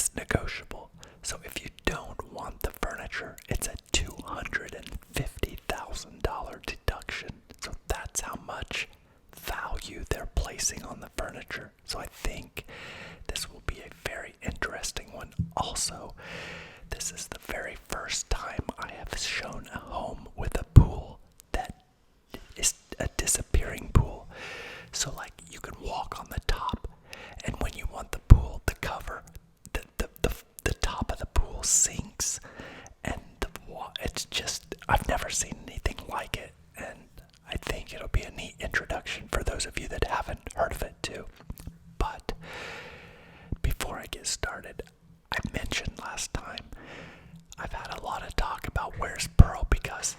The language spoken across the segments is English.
is negotiable. So if you don't want the furniture, it's a $250,000 deduction. So that's how much value they're placing on the furniture. So I think this will be a very interesting one. Also, this is the very first time I have shown a home with a pool that is a disappearing pool. So like you can walk on the top, and when you want the pool to cover, the top of the pool sinks, and it's just, I've never seen anything like it, and I think it'll be a neat introduction for those of you that haven't heard of it too. But before I get started, I mentioned last time I've had a lot of talk about where's Pearl, because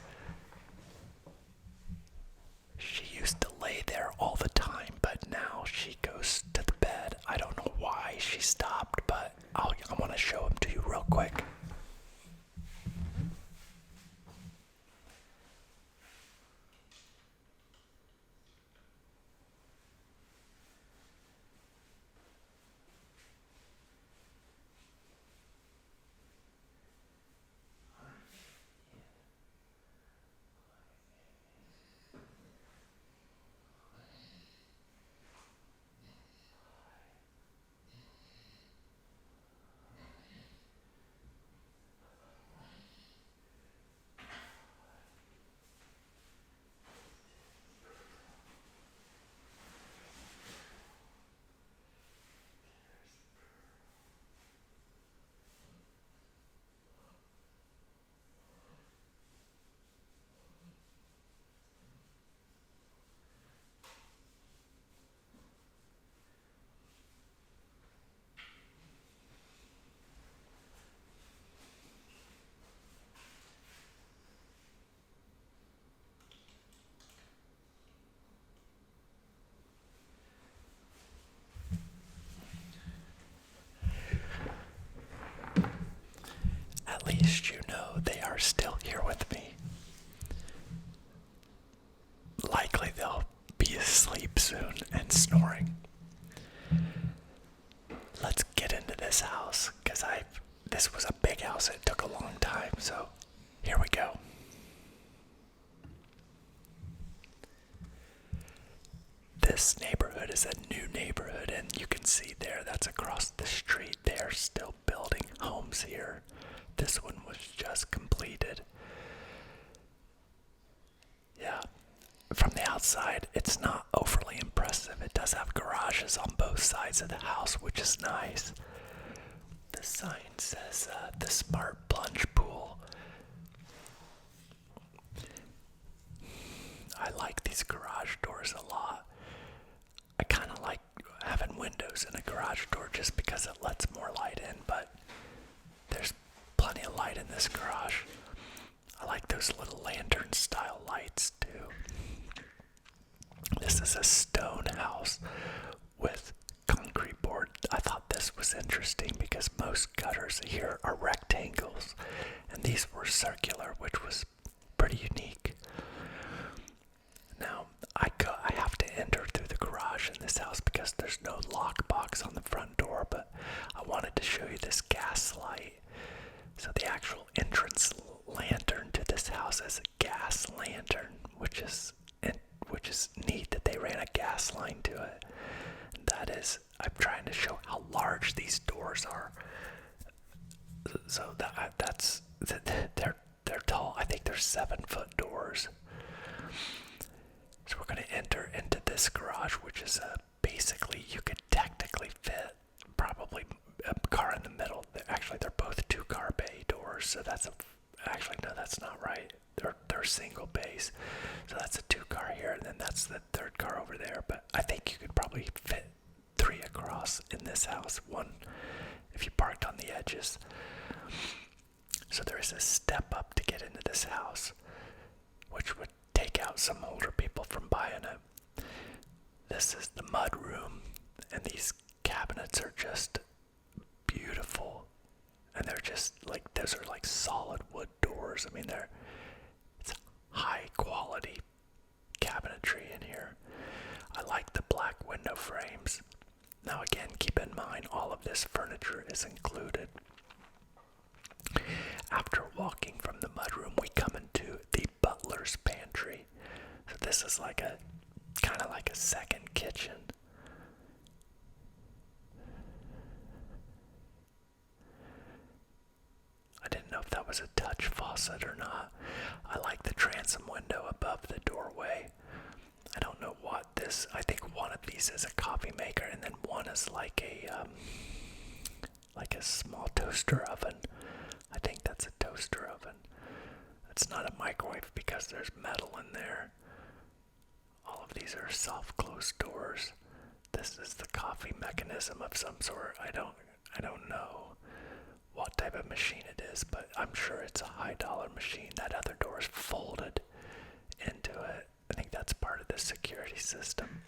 she used to lay there all the time, but now she goes to the bed. I don't know why she stopped, but I want to show them to you real quick. At least you know they are still here with me. Likely they'll be asleep soon and snoring. Let's get into this house, because this was a big house. It took a long time, so here we go. This neighborhood is a new neighborhood, and you can see there, that's across the street. They are still building homes here. This one was just completed. Yeah, from the outside, it's not overly impressive. It does have garages on both sides of the house, which is nice. The sign says the Smart Plunge Pool. I like these garage doors a lot. I kind of like having windows in a garage door just because it lets more light in, but there's plenty of light in this garage. I like those little lantern style lights too. This is a stone house with concrete board. I thought this was interesting because most gutters here are rectangles, and these were circular, which was pretty unique. Now, I have to enter through the garage in this house because there's no lockbox on the front door, but I wanted to show you this gas light. So the actual entrance lantern to this house is a gas lantern, which is neat that they ran a gas line to it. That is, I'm trying to show how large these doors are. So they're tall. I think they're 7-foot doors. So we're going to enter into this garage, which is basically, you could technically fit probably a car in the middle. Actually, they're both 2-car bay doors, so actually, no, that's not right. They're single bays. So that's a 2-car here, and then that's the 3rd car over there. But I think you could probably fit 3 across in this house, 1 if you parked on the edges. So there is a step up to get into this house, which would take out some older people from buying it. This is the mudroom, and these cabinets are just beautiful. And they're just like, those are like solid wood doors. I mean, it's high quality cabinetry in here. I like the black window frames. Now again, keep in mind all of this furniture is included. After walking from the mudroom, we come into the butler's pantry. So this is like a kind of like a second kitchen. I didn't know if that was a touch faucet or not. I like the transom window above the doorway. I don't know what this, I think one of these is a coffee maker, and then one is like a small toaster oven. I think that's a toaster oven. It's not a microwave because there's metal in there. All of these are soft closed doors. This is the coffee mechanism of some sort. I don't know what type of machine it is, but I'm sure it's a high dollar machine. That other door is folded into it. I think that's part of the security system.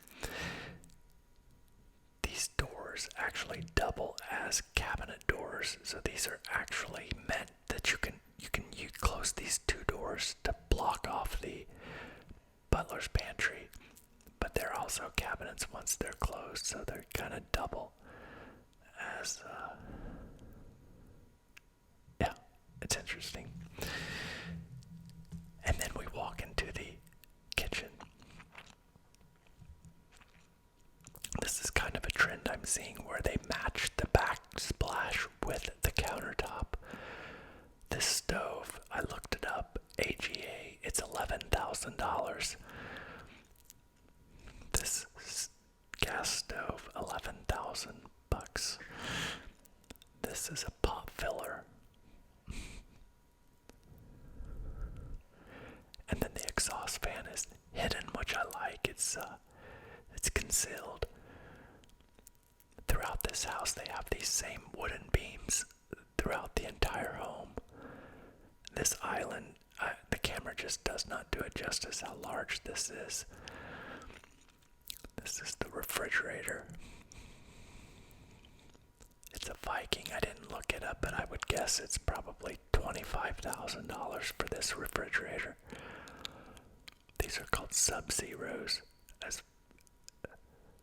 These doors actually double as cabinet doors, so these are actually meant that you close these two doors to block off the butler's pantry, but they're also cabinets once they're closed, so they're kind of double as yeah, it's interesting. And then we walk into the kitchen. This is kind of a trend I'm seeing where they match the backsplash with the countertop. This stove, I looked it up, AGA, it's $11,000. This gas stove, $11,000. This is a pot filler. And then the exhaust fan is hidden, which I like. It's concealed. Throughout this house, they have these same wooden beams throughout the entire home. This island, the camera just does not do it justice how large this is. This is the refrigerator. It's a Viking. I didn't look it up, but I would guess it's probably $25,000 for this refrigerator. These are called Sub-Zeros.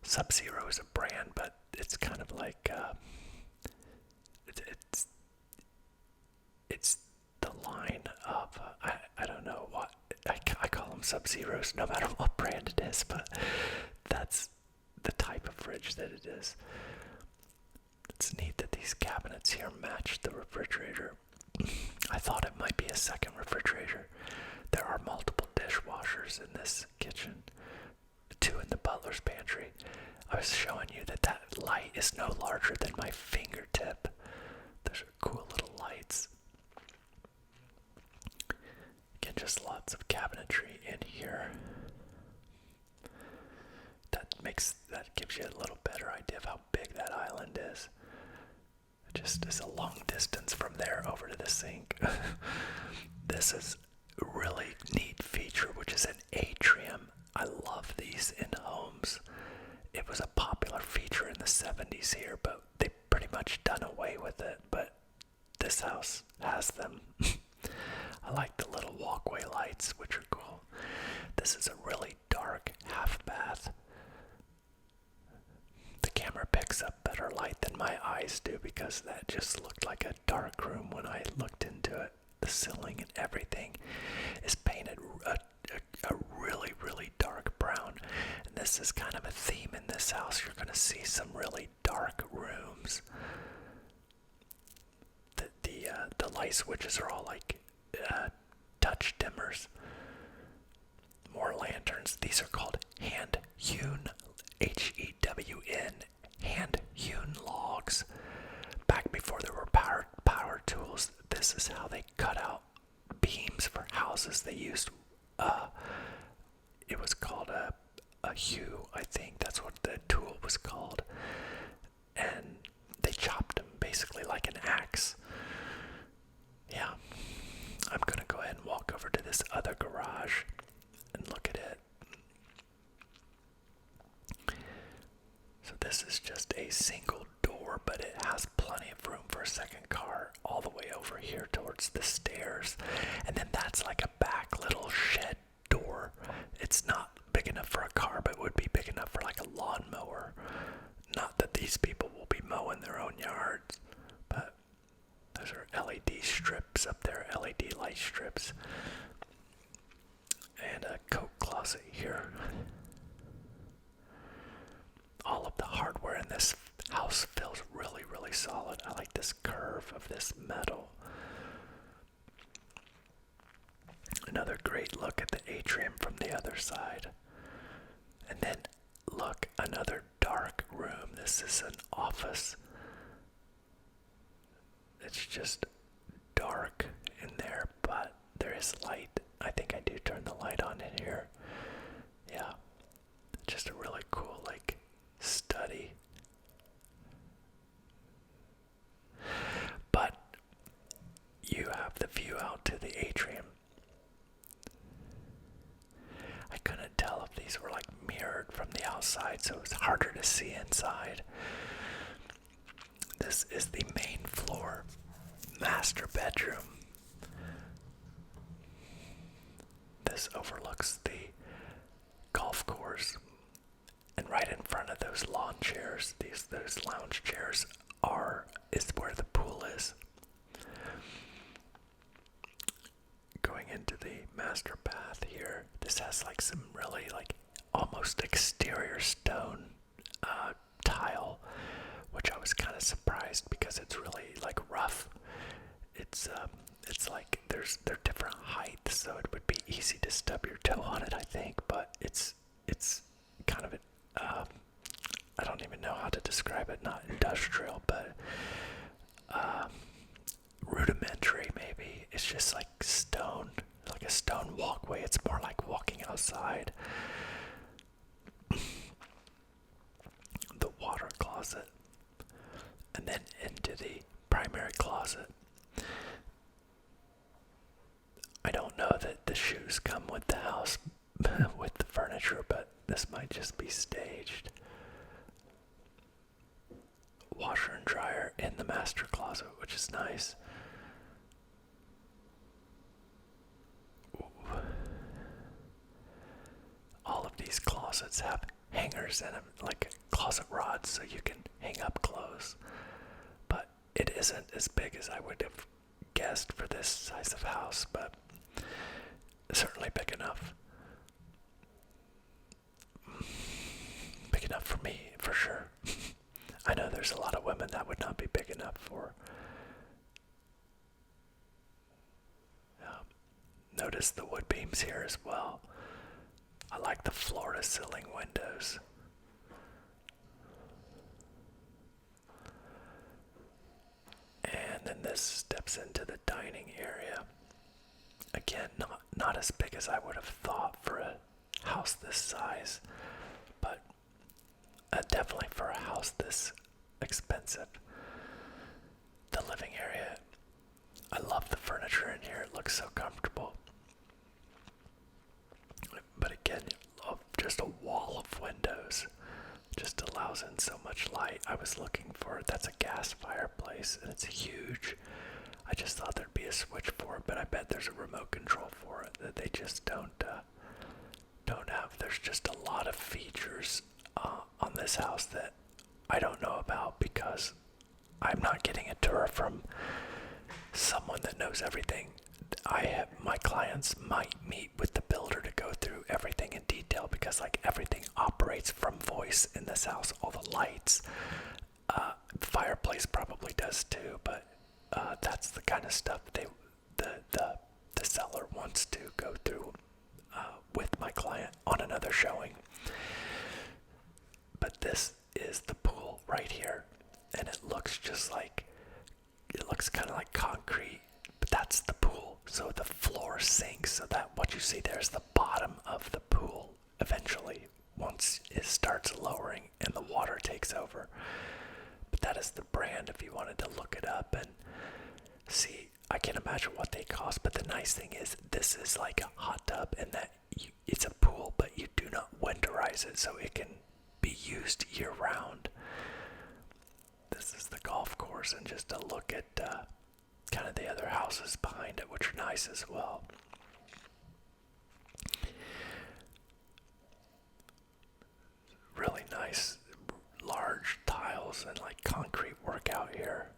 Sub-Zero is a brand, but it's kind of like it's the line of I don't know what I call them Sub-Zeros no matter what brand it is, but that's the type of fridge that it is. It's neat that these cabinets here match the refrigerator. I thought it might be a second refrigerator. There are multiple dishwashers in this kitchen, 2 in the butler's pantry. I was showing you that light is no larger than my fingertip. Those are cool little lights. Again, just lots of cabinetry in here. That gives you a little better idea of how big that island is. It just is a long distance from there over to the sink. This is a really neat feature, which is an atrium. I love these in homes. It was a popular feature in the 70s here, but they've pretty much done away with it. But this house has them. I like the little walkway lights, which are cool. This is a really dark half bath. The camera picks up better light than my eyes do because that just looked like a dark room when I looked into it. The ceiling and everything is painted a really, really dark brown. And this is kind of a theme in this house. You're going to see some really dark rooms. The light switches are all like touch dimmers. More lanterns. These are called hand-hewn, H-E-W-N, hand-hewn logs. Back before there were power tools, this is how they cut out beams for houses. They used, it was called a hew, I think that's what the tool was called. And they chopped them basically like an axe. Yeah, I'm gonna go ahead and walk over to this other garage and look at it. So this is just a single door, but it has plenty of room for a second car all the way over here towards the stairs. And then that's like a back little shed door. It's not big enough for a car, but would be big enough for like a lawnmower. Not that curve of this metal. Another great look at the atrium from the other side. And then look, another dark room. This is an office. It's just dark in there, but there is light. I think I do turn the light on in here. Yeah, just a really cool, like, study. But you have the view out to the atrium. I couldn't tell if these were like mirrored from the outside, so it was harder to see inside. This is the main floor, master bedroom. This overlooks the golf course, and right in front of those lawn chairs, those lounge chairs is where the pool is. Going into the master bath here, this has like some really like almost exterior stone tile, which I was kind of surprised because it's really like rough. It's like they're different heights, so it would be easy to stub your toe on it, I think. But it's kind of I don't even know how to describe it. Not industrial, but rudimentary maybe. It's just like stone, like a stone walkway. It's more like walking outside. The water closet, and then into the primary closet. I don't know that the shoes come with the house, with the furniture, but this might just be staged. Washer and dryer in the master closet, which is nice. Ooh. All of these closets have hangers in them, like closet rods, so you can hang up clothes. But it isn't as big as I would have guessed for this size of house, but certainly big enough. Big enough for me, for sure. I know there's a lot of women that would not be big enough for. Notice the wood beams here as well. I like the floor-to-ceiling windows. And then this steps into the dining area. Again, not as big as I would have thought for a house this size, but definitely for a house this expensive. The living area, I love the furniture in here. It looks so comfortable. But again, just a wall of windows just allows in so much light. I was looking for it. That's a gas fireplace, and it's huge. I just thought there'd be a switch for it, but I bet there's a remote control for it that they just don't have. There's just a lot of features on this house that I don't know about because I'm not getting a tour from someone that knows everything. My clients might meet with the builder to go through everything in detail because like everything operates from voice in this house. All the lights, fireplace probably does too, but that's the kind of stuff the seller wants to go through with my client on another showing. But this is the pool right here, and it looks kind of like concrete, but that's the pool. So the floor sinks, so that what you see there is the bottom of the pool eventually once it starts lowering and the water takes over. But that is the brand if you wanted to look it up and see. I can't imagine what they cost, but the nice thing is this is like a hot tub in that it's a pool, but you do not winterize it, so it can be used year-round. This is the golf course, and just a look at kind of the other houses behind it, which are nice as well. Really nice, large tiles and like concrete work out here.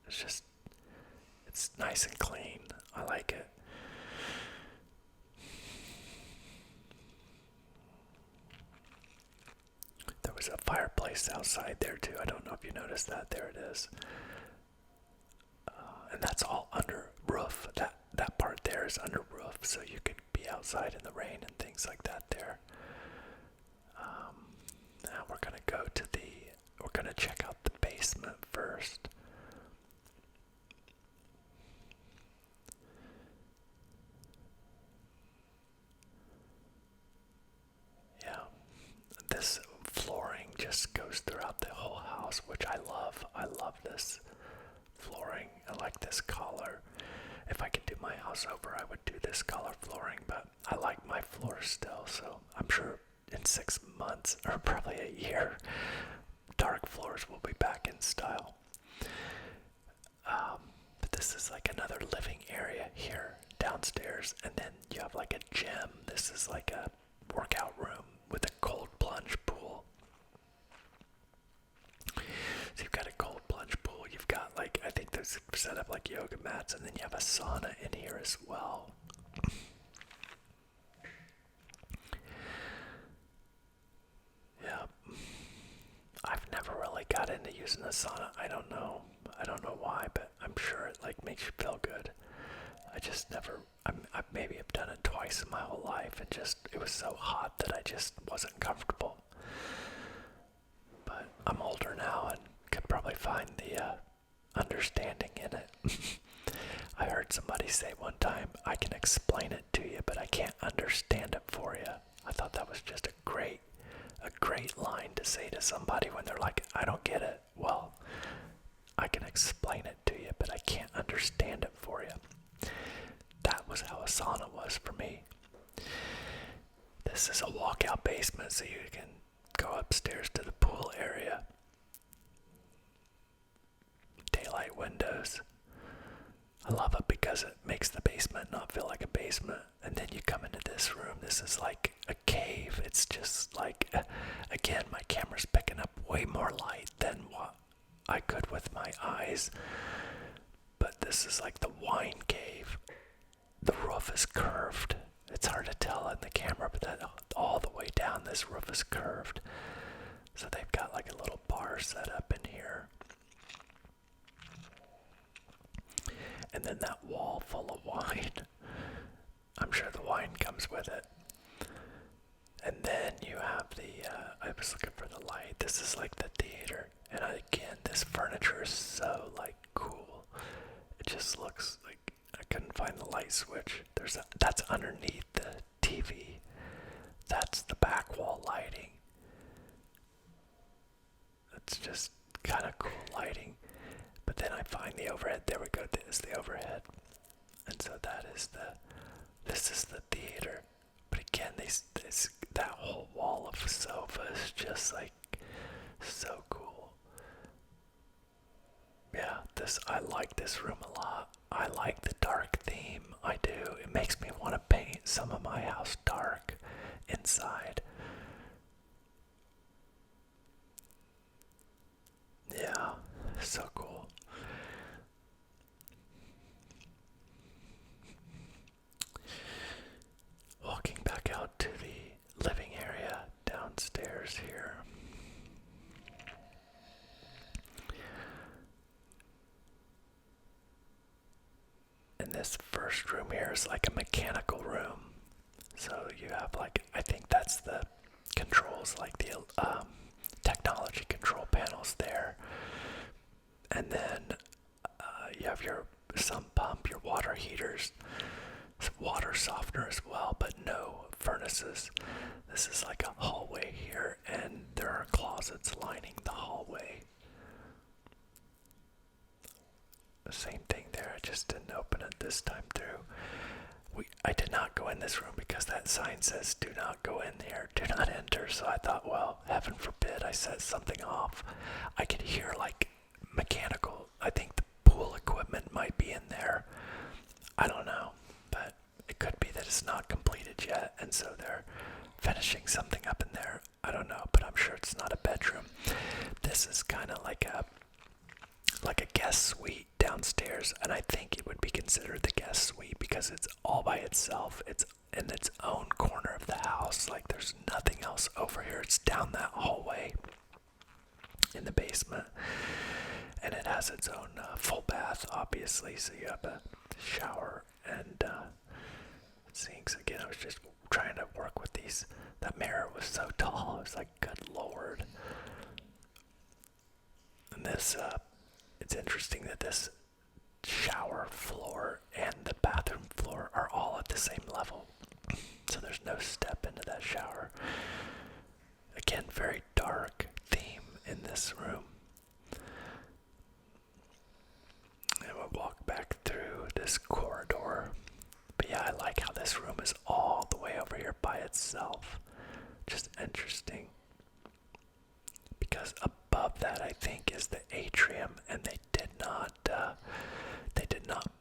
It's nice and clean. I like it. There was a fireplace outside there too. I don't know if you noticed that. There it is. And that's all under roof. That part there is under roof, so you could be outside in the rain and things like that there. Now we're gonna check out the basement first. Yeah, this flooring just goes throughout the whole house, which I love. I love this flooring. I like this color. If I could do my house over, I would do this color flooring, but I like my floors still, so I'm sure in 6 months, or probably a year, dark floors will be back in style. But this is like another living area here downstairs, and then you have like a gym. This is like a workout room with a cold plunge pool. So you've got a cold plunge pool. You've got like, I think there's set up like yoga mats, and then you have a sauna in here as well. Yeah. I've never really got into using the sauna. I don't know why, but I'm sure it like makes you feel good. I just never, I maybe have done it twice in my whole life, and just, it was so hot that I just wasn't comfortable. But I'm older now and could probably find the understanding in it. I heard somebody say one time, I can explain it to you, but I can't understand it for you. I thought that was just a great line to say to somebody when they're like, I don't get it. Well, I can explain it to you, but I can't understand it for you. That was how a sauna was for me. This is a walkout basement, so you can go upstairs to the pool area. Daylight windows. I love it because it makes the basement not feel like a basement. And then you come into this room. This is like a cave. It's just like, again, my camera's picking up way more light than what I could with my eyes. But this is like the wine cave. The roof is curved. It's hard to tell in the camera, but that all the way down this roof is curved. So they've got like a little bar set up in here. And then that wall full of wine. I'm sure the wine comes with it. And then you have I was looking for the light. This is like the theater. And again, this furniture is so like cool. It just looks like, I couldn't find the light switch. That's underneath the TV. That's the back wall lighting. It's just kind of cool lighting. But then I find the overhead. There we go. There's the overhead. And so this is the theater. But again, that whole wall of sofa is just like so cool. Yeah, I like this room a lot. I like the dark theme. I do. It makes me want to paint some of my house dark inside. Yeah, so cool. Walking back out to the living area downstairs here. And this first room here is like a mechanical room. So you have like, I think that's the controls, like the technology control panels there. And then you have your sump pump, your water heaters, water softener as well, but no furnaces. This is like a hallway here, and there are closets lining the hallway. The same thing there, I just didn't open it this time through. I did not go in this room because that sign says do not go in here, do not enter. So I thought, well, heaven forbid I set something off. I could hear like mechanical, I think the pool equipment might be in there. I don't know, but it could be that it's not completed yet, and so they're finishing something up in there. I don't know, but I'm sure it's not a bedroom. This is kind of like a guest suite downstairs, and I think it would be considered the guest suite because it's all by itself. It's in its own corner of the house. Like there's nothing else over here. It's down that hallway. in the basement. And it has its own full bath, obviously, so you have a shower and sinks. Again, I was just trying to work with these. That mirror was so tall, I was like, good lord. And this, it's interesting that this shower floor and the bathroom floor are all at the same level. So there's no step into that shower. Again, very dark theme in this room. And we'll walk back through this corridor. But yeah, I like how this room is all the way over here by itself. Just interesting. Because above that, I think, is the atrium, and they did not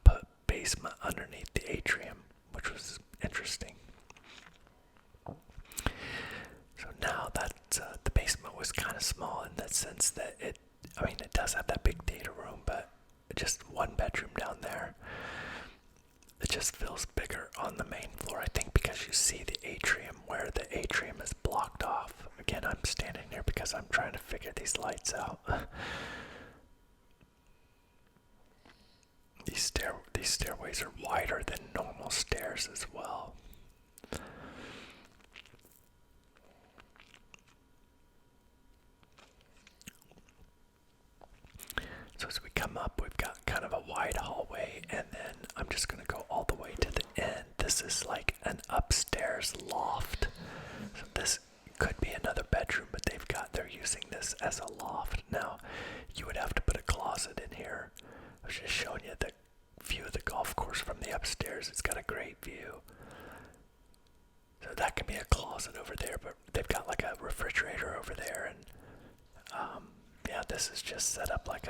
put basement underneath the atrium, which was interesting. So now that the basement was kind of small in the sense that it does have that big theater room, but just one bedroom down there. It just feels bigger on the main floor, I think, because you see the atrium where the atrium is blocked off. Again, I'm standing here because I'm trying to figure these lights out. These stairways are wider than normal stairs as well. So as we come up, we've got kind of a wide hallway, and then I'm just going to go all the way to the end. This is like an upstairs loft. So this could be another bedroom, but they're using this as a loft. Now, you would have to put a closet in here. I was just showing you the view of the golf course from the upstairs. It's got a great view. So that could be a closet over there, but they've got like a refrigerator over there, and yeah, this is just set up like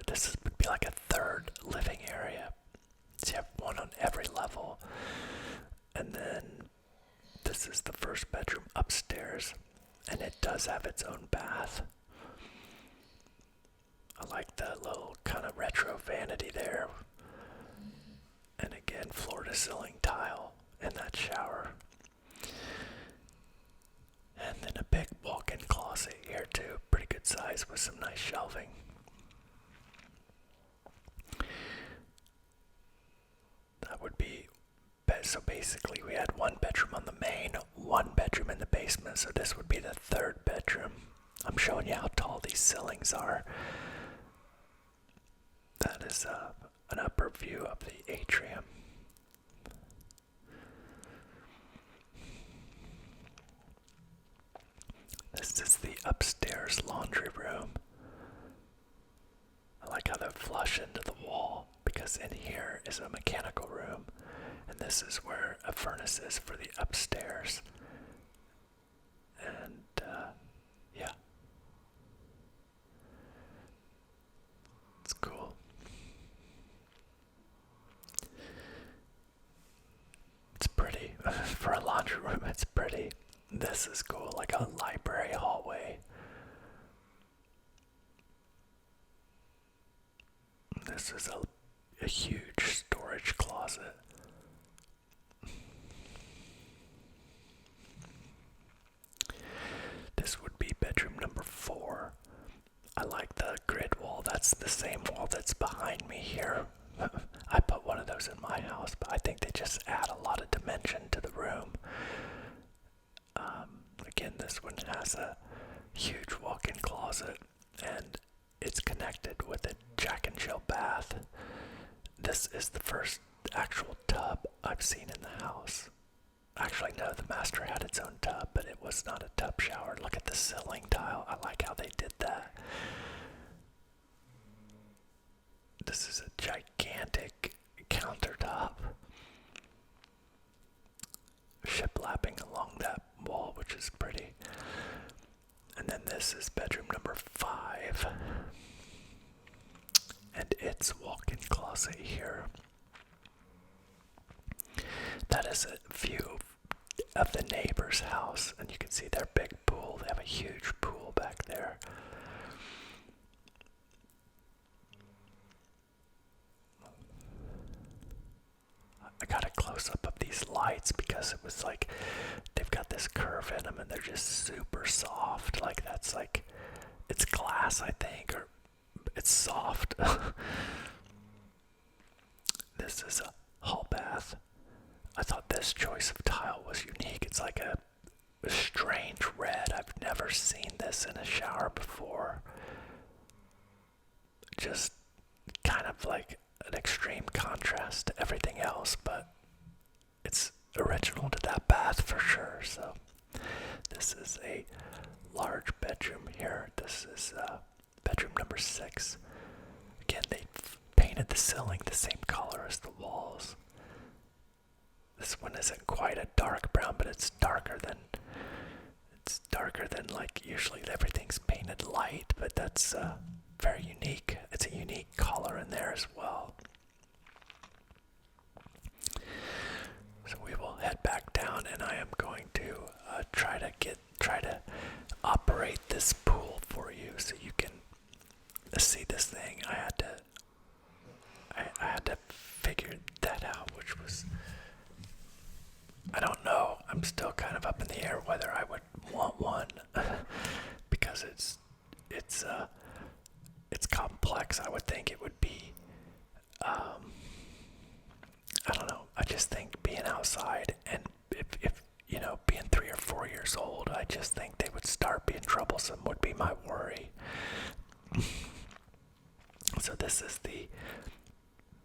this would be like a third living area. So you have one on every level. And then this is the first bedroom upstairs, and it does have its own bath. I like the little kind of retro vanity there. And again, floor to ceiling tile in that shower. And then a big walk-in closet here too, pretty good size with some nice shelving. That would be, so basically we had one bedroom on the main, one bedroom in the basement, so this would be the third bedroom. I'm showing you how tall these ceilings are. That is an upper view of the atrium. This is the upstairs laundry room. I like how they flush into the wall, because in here is a mechanical room, and this is where a furnace is for the upstairs. And yeah, it's cool. It's pretty. For a laundry room, it's pretty. This is cool, like a library hallway. This is a huge storage closet. This would be bedroom number 4. I like the grid wall. That's the same wall that's behind me here. I put one of those in my house, but I think they just add a lot of dimension to the room. Again, this one has a huge walk-in closet, and it's connected with a Jack and Jill bath. This is the first actual tub I've seen in the house. Actually, no, the master had its own tub, but it was not a tub shower. Look at the ceiling tile. I like how they did that. This is a gigantic countertop. Shiplapping along that wall, which is pretty. And then this is bedroom number 5. And its walk-in closet here. That is a view of the neighbor's house, and you can see their big pool. They have a huge pool back there. I got a close-up of these lights because it was like they've got this curve in them, and they're just super soft. Like, that's like, it's glass, I think, or it's soft. This is a hall bath. I thought this choice of tile was unique. It's like a strange red. I've never seen this in a shower before. Just kind of like an extreme contrast to everything else, but it's original to that bath for sure. So this is a large bedroom here. This is bedroom number 6. Again, they painted the ceiling the same color as the walls. This one isn't quite a dark brown, but it's darker than like usually everything's painted light, but that's very unique. It's a unique color in there as well. So we will head back down, and I am going to try to operate this pool for you so you can see this thing. I had to figure that out, which was, I don't know. I'm still kind of up in the air whether I would want one because it's complex. I would think it would be, I don't know. I just think being outside, and if you know, being 3 or 4 years old, I just think they would start being troublesome would be my worry. So this is the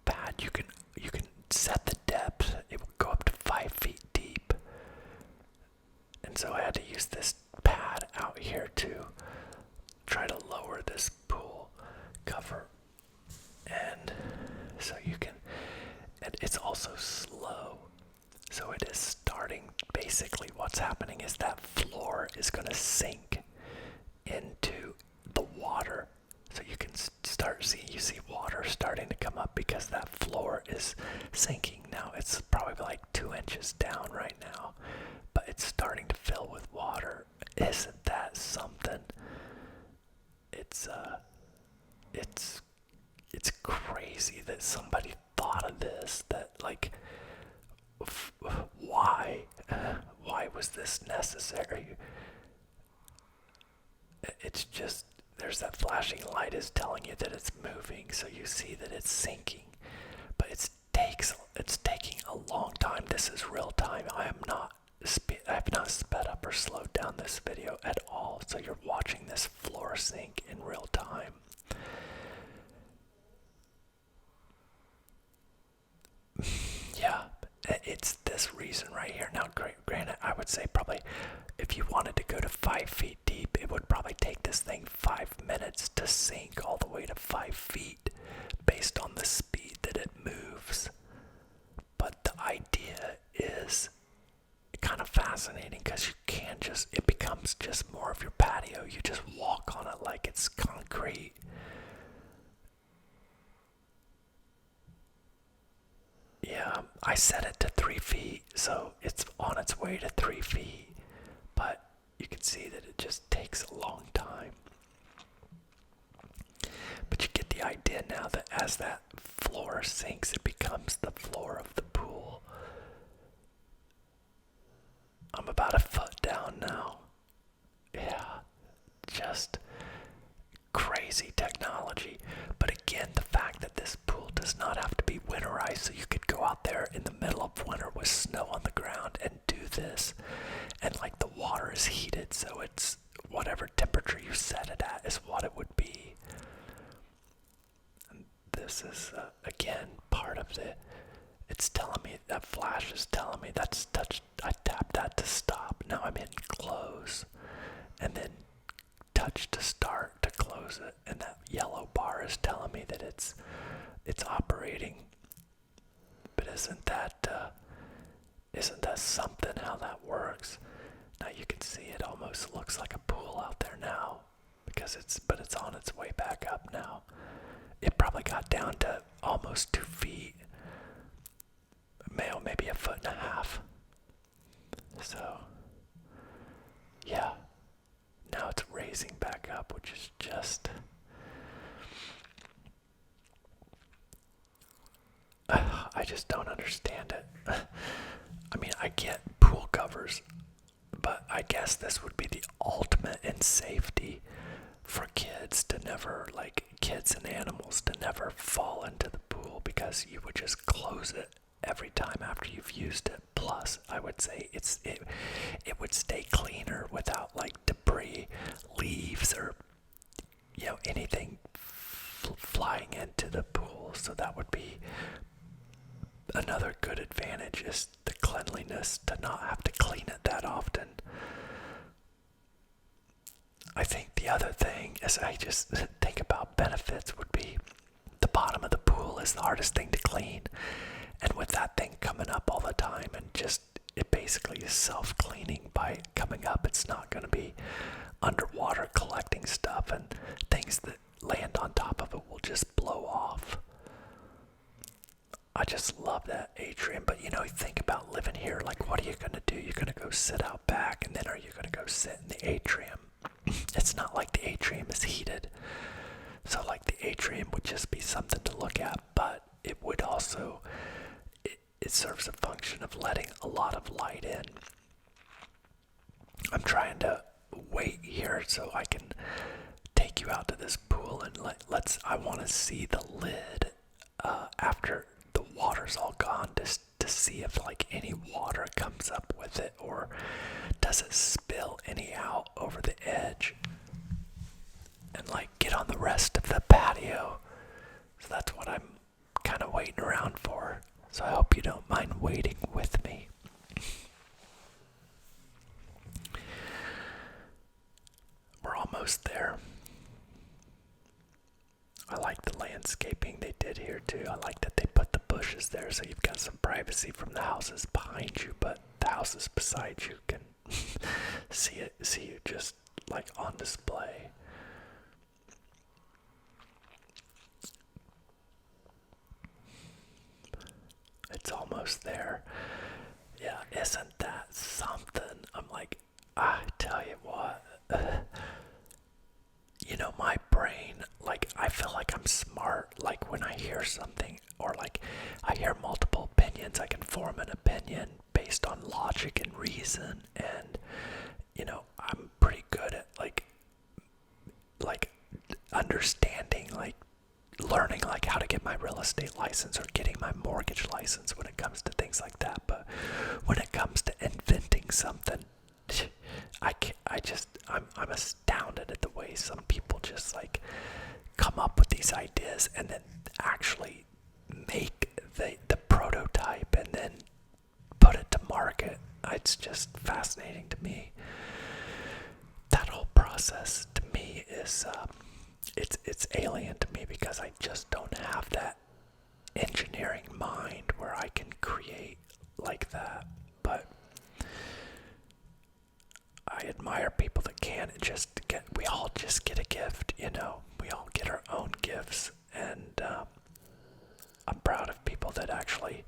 pad. You can set the depth. It will go up to 5 feet deep. And so I had to use this pad out here to try to lower this pool cover. And so you can, and it's also slow. So it is starting, basically what's happening is that floor is going to sink into the water. So you can you see water starting to come up because that floor is sinking. Now it's probably like 2 inches down right now, but it's starting to fill with water. Isn't that something? It's crazy that somebody thought of this, that like, why was this necessary? It's just, there's that flashing light is telling you that it's moving, so you see that it's sinking, but it's taking a long time. This is real time. I have not sped up or slowed down this video at all, so you're watching this floor sink in real time. Yeah, it's this reason right here. Now, granted, I would say probably if you wanted to go to 5 feet deep, it would probably take this thing 5 minutes to sink all the way to 5 feet based on the speed that it moves. But the idea is kind of fascinating because you can't it becomes just more of your patio. You just walk on it like it's concrete. Yeah, I set it to 3 feet, so it's on its way to 3 feet, but you can see that it just takes a long time. But you get the idea now that as that floor sinks, it becomes the floor of the pool. I'm about a foot down now. Yeah, just crazy technology. But again, the fact that this pool does not have to be winterized, so you could go out there in the middle of winter with snow on the ground and do this, and like the water is heated, so it's whatever temperature you set it at is what it would be. And this is again part of it's telling me, that flash is telling me that's touch. I tapped that to stop. Now I'm in close, and then touch to start to close it, and that yellow bar is telling me that it's operating. But isn't that something how that works? Now you can see it almost looks like a pool out there now because it's on its way back up now. It probably got down to almost 2 feet, maybe a foot and a half. So yeah, now it's raising back up, which is just I just don't understand it. I mean, I get pool covers, but I guess this would be the ultimate in safety for kids to never, like kids and animals to never fall into the pool, because you would just close it every time after you've used it. Plus, I would say it would stay cleaner without like debris, leaves, or anything flying into the pool. So that would be another good advantage, is the cleanliness, to not have to clean it that often. I think the other thing is, I just think about benefits, would be the bottom of the pool is the hardest thing to clean. And with that thing coming up all the time, and just it basically is self-cleaning by coming up, it's not going to be underwater collecting stuff, and things that land on top of it will just blow off. I just love that atrium. But you think about living here, like what are you going to do? You're going to go sit out back, and then are you going to go sit in the atrium? It's not like the atrium is heated. So like the atrium would just be something to look at, but it would also, it serves a function of letting a lot of light in. I'm trying to wait here so I can take you out to this pool, and I want to see the lid after the water's all gone, just to see if like any water comes up with it, or does it spill any out over the edge, and like get on the rest of the patio. So that's what I'm kind of waiting around for. So I hope you don't mind waiting with me. We're almost there. I like the landscaping they did here too. I like that they put the bushes there, so you've got some privacy from the houses behind you, but the houses beside you can see you just like on display. It's almost there. Yeah, isn't that something? I'm like, I tell you what, my brain, like, I feel like I'm smart. Like, when I hear something, or like I hear multiple opinions, I can form an opinion based on logic and reason. And I'm pretty good at like understanding, like learning like how to get my real estate license or getting my mortgage license when it comes to things like that. But when it comes to inventing something, I'm astounded at the way some people just like come up with these ideas and then actually make the prototype and then put it to market. It's just fascinating to me. That whole process to me is it's alien to me, because I just don't have that engineering mind where I can create like that. But I admire people that can. We all just get a gift, we all get our own gifts, and I'm proud of people that actually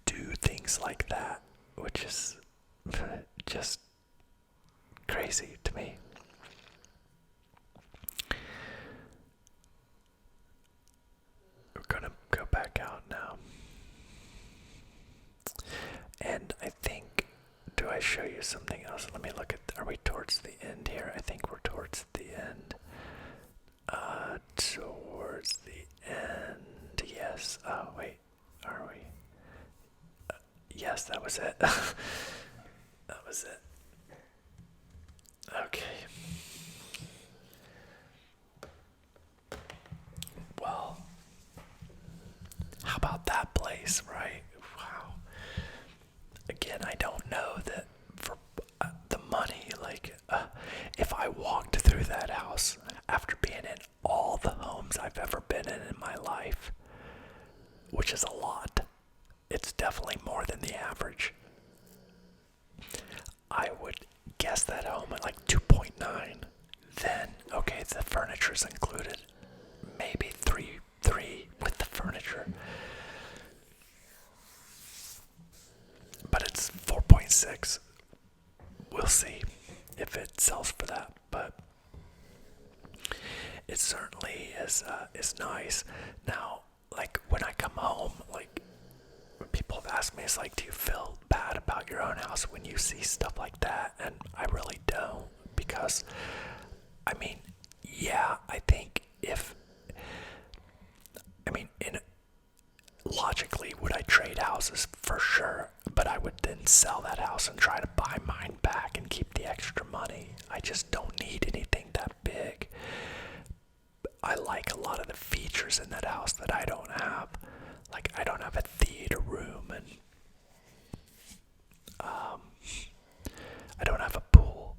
do things like that, which is just crazy to me. We're gonna go back out now. And I think, do I show you something else? Let me look at, are we towards the end here? I think we're towards the end. Towards the end, yes. Oh, wait, are we? Yes, that was it. That was it. Okay. Well, how about that place, right? Wow. Again, I don't know that for the money, like, if I walked through that house after being in all the homes I've ever been in my life, which is a lot, it's definitely more than the average, I would guess that home at like 2.9. Then, okay, the furniture's included. Maybe three with the furniture. But it's 4.6. We'll see if it sells for that. But it certainly is nice. Now, like when I come home, like when people have asked me, it's like, do you feel bad about your own house when you see stuff like that? And I really don't, because I I mean, yeah, I think if, I mean, logically, would I trade houses? For sure, but I would then sell that house and try to buy mine back and keep the extra money. I just don't need anything that big. I like a lot of the features in that house that I don't have. Like, I don't have a theater room, and I don't have a pool.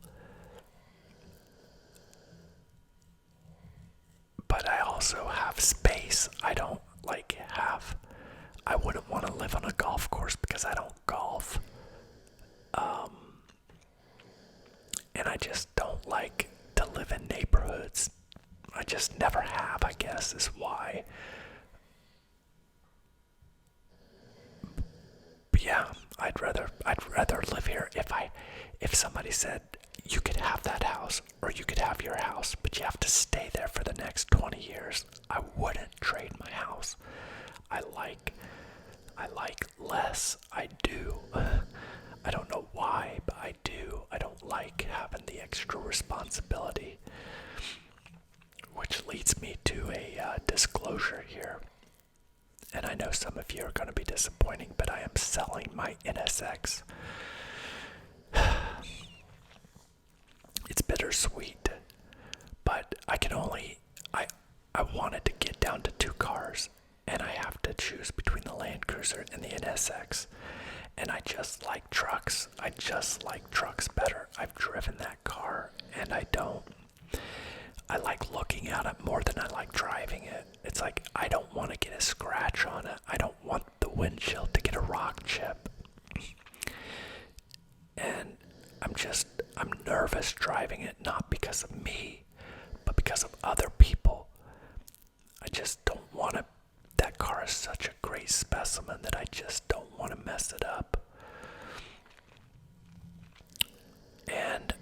But I also have space. I don't I wouldn't want to live on a golf course because I don't golf. And I just don't like to live in neighborhoods. I just never have, I guess, is why. But yeah, I'd rather live here. If somebody said you could have that house or you could have your house, but you have to stay there for the next 20 years, I wouldn't trade my house. I like less. I do. I don't know why, but I do. I don't like having the extra responsibility. Which leads me to a disclosure here. And I know some of you are going to be disappointing, but I am selling my NSX. It's bittersweet, but I wanted to get down to 2 cars, and I have to choose between the Land Cruiser and the NSX. And I just like trucks. I just like trucks better. I've driven that car, and I like looking at it more than I like driving it. It's like, I don't want to get a scratch on it. I don't want the windshield to get a rock chip. And I'm nervous driving it, not because of me, but because of other people. I just don't want to. That car is such a great specimen that I just don't want to mess it up. And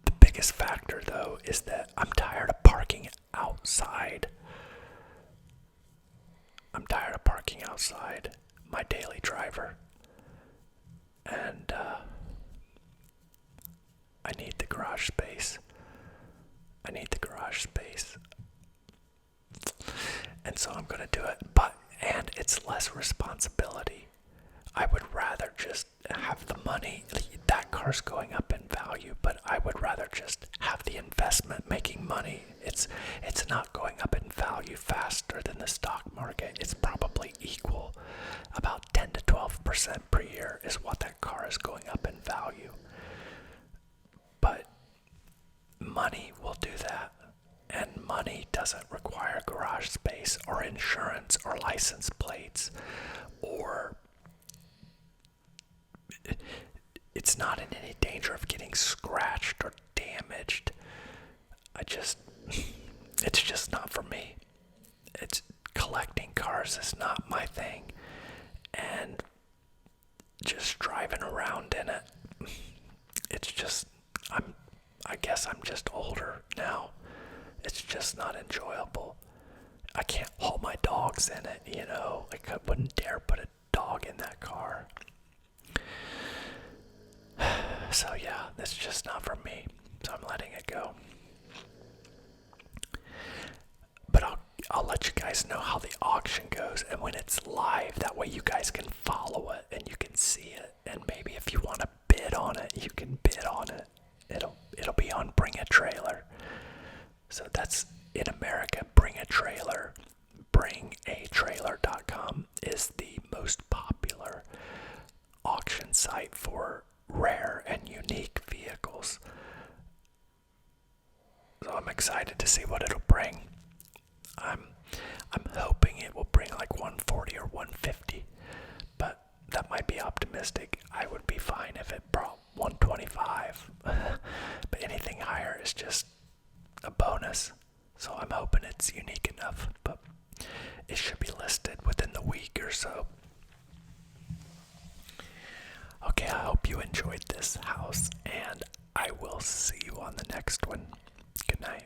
the biggest factor, though, is that I'm tired of parking outside. I'm tired of parking outside my daily driver. And I need the garage space. And so I'm going to do it. And it's less responsibility. I would rather just have the money. That car's going up in value, but I would rather just have the investment making money. It's not going up in value faster than the stock market. It's probably equal. About 10 to 12% per year is what that car is going up in value. But money will do that. And money doesn't require garage space or insurance or license plates, or it's not in any danger of getting scratched or damaged. It's just not for me. Collecting cars is not my thing. And just driving around in it, it's just, I guess I'm just older now. It's just not enjoyable. I can't haul my dogs in it, you know. Like, I wouldn't dare put a dog in that car. So yeah, that's just not for me. So I'm letting it go. But I'll let you guys know how the auction goes, and when it's live, that way you guys can follow it and you can see it. And maybe if you want to bid on it, you can bid on it. It'll be on Bring a Trailer. So that's in America, Bring a Trailer. Bringatrailer.com is the most popular auction site for rare and unique vehicles. So I'm excited to see what it'll bring. I'm hoping it will bring like 140 or 150, but that might be optimistic. I would be fine if it brought 125, but anything higher is just a bonus. So I'm hoping it's unique enough, but it should be listed within the week or so. Okay, I hope you enjoyed this house, and I will see you on the next one. Good night.